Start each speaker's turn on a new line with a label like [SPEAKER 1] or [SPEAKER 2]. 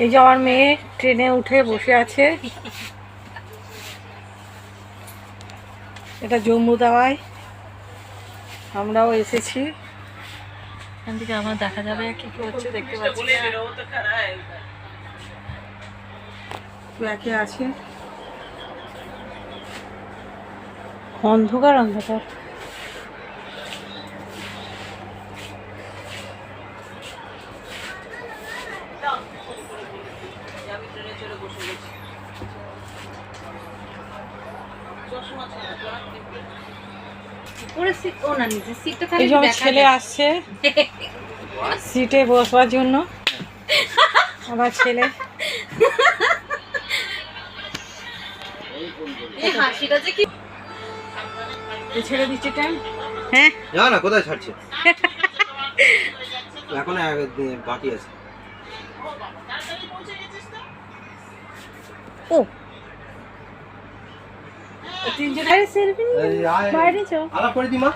[SPEAKER 1] এই যে আমার মেয়ে ট্রেনে উঠে বসে আছে। এটা জম্মু তাওয়ায় আমরাও এসেছি। এখান থেকে আমার দেখা যাবে কি কি হচ্ছে, দেখতে পাচ্ছি একে আছে অন্ধকার অন্ধকার। এই যে আমার ছেলে আসছে সিটে বসবার জন্য। আমার ছেলে ছেড়ে দিচ্ছে টাইম। হ্যাঁ
[SPEAKER 2] না না, কোথায় ছাড়ছে এখন বাকি আছে।
[SPEAKER 1] ও তিনজনের সেলফি বাইরে চো
[SPEAKER 2] আলাপ করে দি মা।